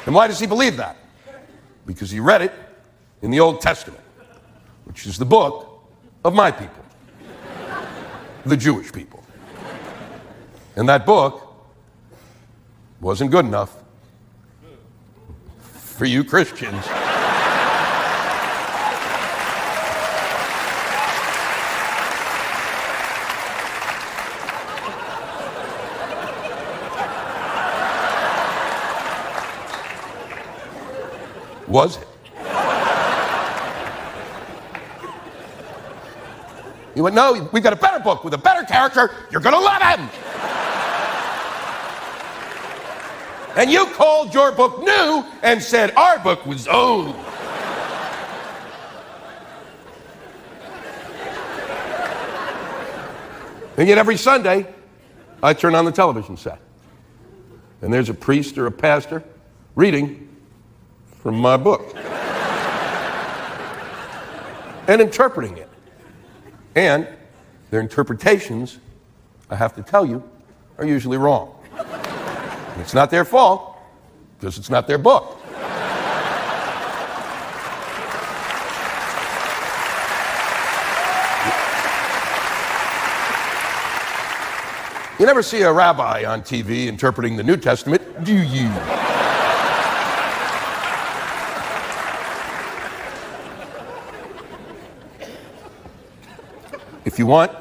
And why does he believe that? Because he read it in the Old Testament, which is the book of my people, the Jewish people. And that book wasn't good enough for you Christians. Was it? You went, no, we've got a better book with a better character. You're going to love him. And you called your book new and said our book was old. And yet every Sunday, I turn on the television set. And there's a priest or a pastor reading from my book. And interpreting it. And their interpretations, I have to tell you, are usually wrong. And it's not their fault, because it's not their book. You never see a rabbi on TV interpreting the New Testament, do you? If you want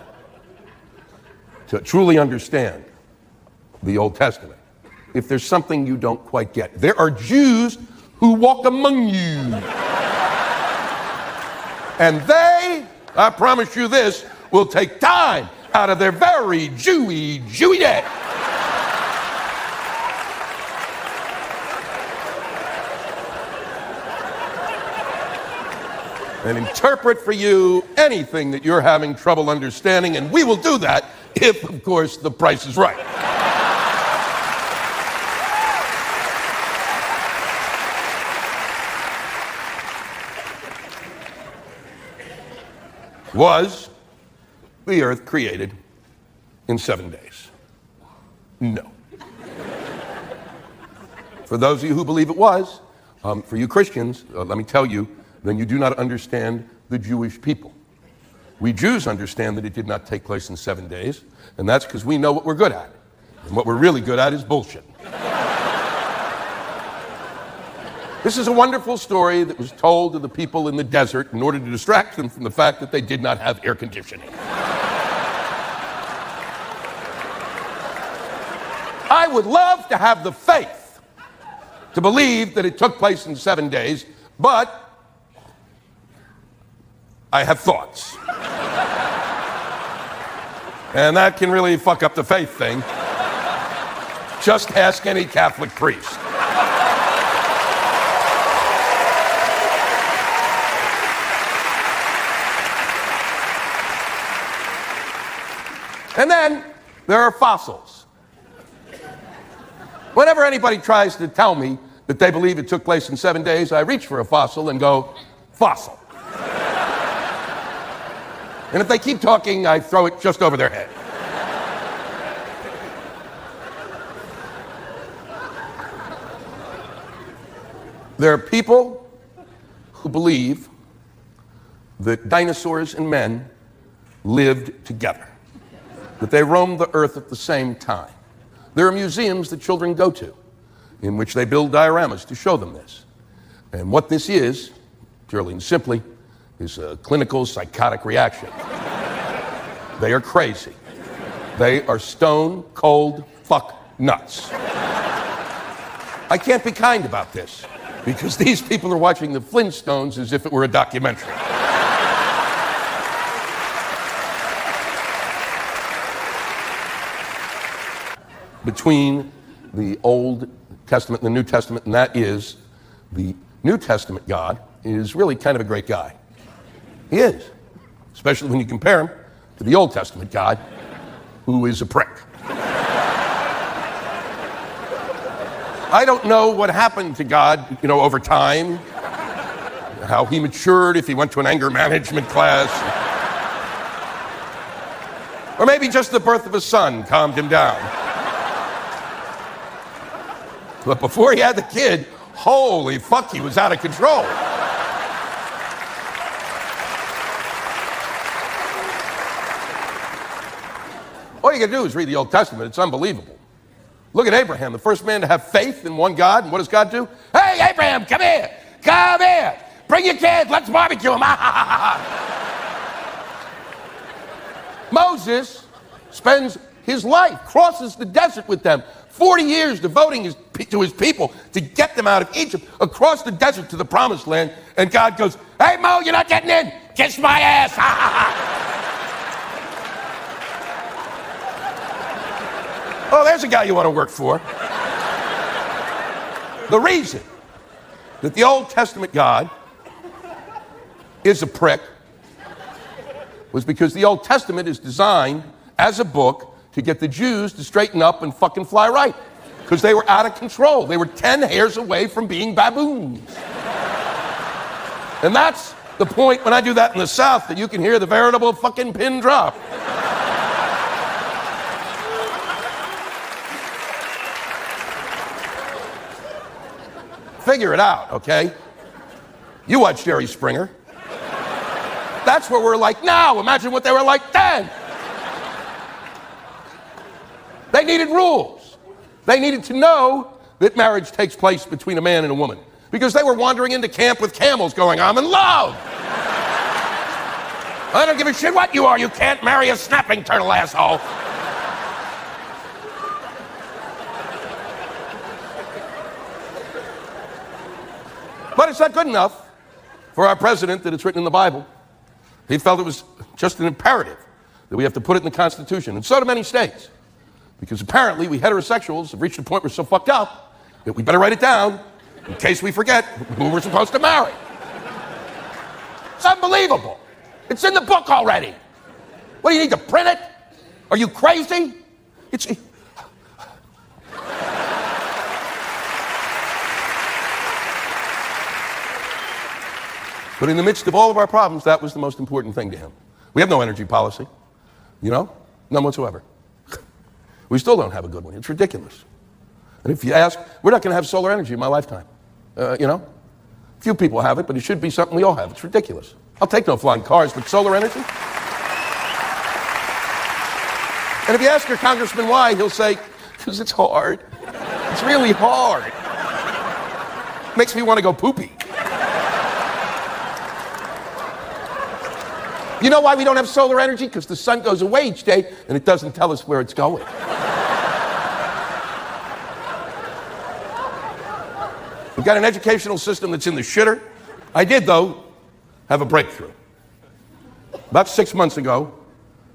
to truly understand the Old Testament, if there's something you don't quite get, there are Jews who walk among you. And they, I promise you this, will take time out of their very Jewy day and interpret for you anything that you're having trouble understanding, and we will do that if, of course, the price is right. Was the earth created in 7 days? No. For those of you who believe it was, for you Christians, let me tell you, then you do not understand the Jewish people. We Jews understand that it did not take place in 7 days, and that's because we know what we're good at. And what we're really good at is bullshit. This is a wonderful story that was told to the people in the desert in order to distract them from the fact that they did not have air conditioning. I would love to have the faith to believe that it took place in 7 days, but I have thoughts. And that can really fuck up the faith thing. Just ask any Catholic priest. And then there are fossils. Whenever anybody tries to tell me that they believe it took place in 7 days, I reach for a fossil and go, fossil. And if they keep talking, I throw it just over their head. There are people who believe that dinosaurs and men lived together, that they roamed the earth at the same time. There are museums that children go to in which they build dioramas to show them this. And what this is, purely and simply, is a clinical psychotic reaction. They are crazy. They are stone cold fuck nuts. I can't be kind about this because these people are watching the Flintstones as if it were a documentary. Between the Old Testament and the New Testament, and that is the New Testament God is really kind of a great guy. He is, especially when you compare him to the Old Testament God, who is a prick. I don't know what happened to God, over time, how he matured, if he went to an anger management class, or maybe just the birth of a son calmed him down. But before he had the kid, Holy fuck, he was out of control. All you gotta do is read the Old Testament. It's unbelievable. Look at Abraham, the first man to have faith in one God. And what does God do? Hey, Abraham, come here. Come here. Bring your kids. Let's barbecue them. Moses spends his life, crosses the desert with them, 40 years devoting to his people to get them out of Egypt, across the desert to the promised land. And God goes, hey, Mo, you're not getting in. Kiss my ass. Oh, there's a guy you want to work for. The reason that the Old Testament God is a prick was because the Old Testament is designed as a book to get the Jews to straighten up and fucking fly right. Because they were out of control. They were 10 hairs away from being baboons. And that's the point when I do that in the South, that you can hear the veritable fucking pin drop. Figure it out, okay? You watch Jerry Springer. That's what we're like now. Imagine what they were like then. They needed rules. They needed to know that marriage takes place between a man and a woman. Because they were wandering into camp with camels going, I'm in love. I don't give a shit what you are. You can't marry a snapping turtle, asshole. But it's not good enough for our president that it's written in the Bible. He felt it was just an imperative that we have to put it in the Constitution. And so do many states. Because apparently we heterosexuals have reached a point where we're so fucked up that we better write it down in case we forget who we're supposed to marry. It's unbelievable. It's in the book already. What, do you need to print it? Are you crazy? But in the midst of all of our problems, that was the most important thing to him. We have no energy policy, none whatsoever. We still don't have a good one. It's ridiculous. And if you ask, we're not going to have solar energy in my lifetime. Few people have it, but it should be something we all have. It's ridiculous. I'll take no flying cars, but solar energy? And if you ask your congressman why, he'll say, because it's hard. It's really hard. Makes me want to go poopy. You know why we don't have solar energy? Because the sun goes away each day and it doesn't tell us where it's going. We've got an educational system that's in the shitter. I did, though, have a breakthrough. About 6 months ago,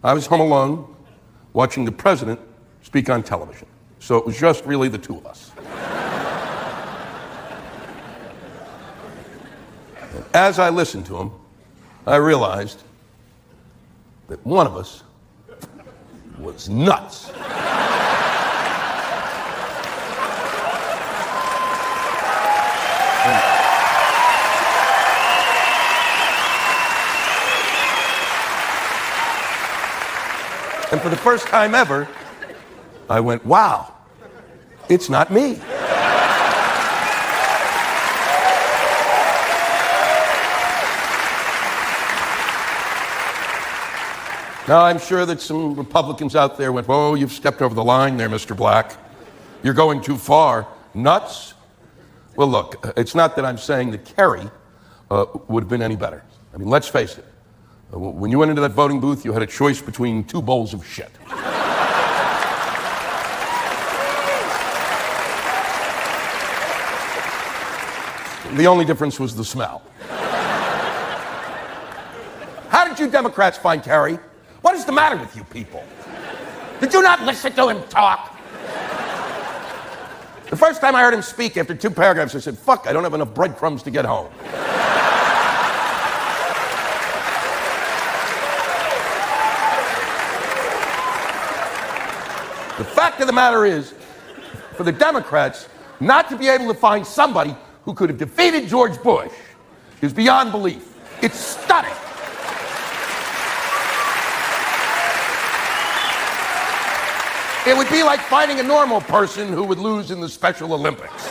I was home alone watching the president speak on television. So it was just really the two of us. And as I listened to him, I realized that one of us was nuts. And for the first time ever, I went, wow, it's not me. Now, I'm sure that some Republicans out there went, whoa, you've stepped over the line there, Mr. Black. You're going too far. Nuts? Well, look, it's not that I'm saying that Kerry would have been any better. I mean, let's face it. When you went into that voting booth, you had a choice between two bowls of shit. The only difference was the smell. How did you Democrats find Kerry? What is the matter with you people? Did you not listen to him talk? The first time I heard him speak, after 2 paragraphs, I said, fuck, I don't have enough breadcrumbs to get home. The fact of the matter is, for the Democrats not to be able to find somebody who could have defeated George Bush is beyond belief. It's stunning. It would be like finding a normal person who would lose in the Special Olympics.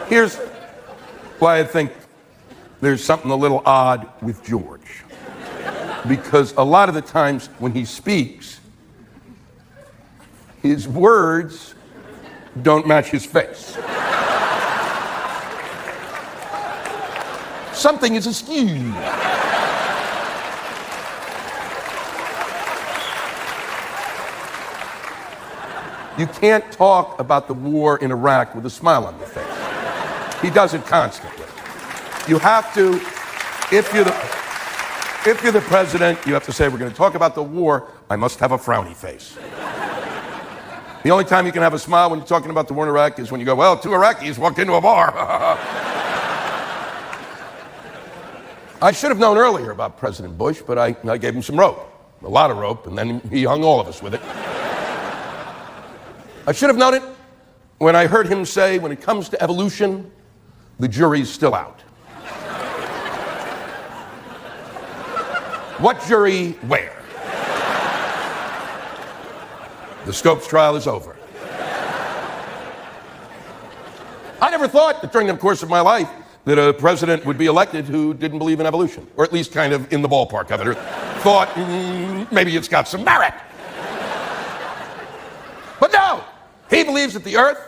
Here's why I think there's something a little odd with George. Because a lot of the times when he speaks, his words don't match his face. Something is askew. You can't talk about the war in Iraq with a smile on your face. He does it constantly. You have to, if you're the president, you have to say, we're going to talk about the war, I must have a frowny face. The only time you can have a smile when you're talking about the war in Iraq is when you go, well, two Iraqis walked into a bar. I should have known earlier about President Bush, but I gave him some rope, a lot of rope, and then he hung all of us with it. I should have known it when I heard him say, when it comes to evolution, the jury's still out. What jury where? The Scopes trial is over. I never thought that during the course of my life that a president would be elected who didn't believe in evolution, or at least kind of in the ballpark of it, or thought maybe it's got some merit. But no, he believes that the Earth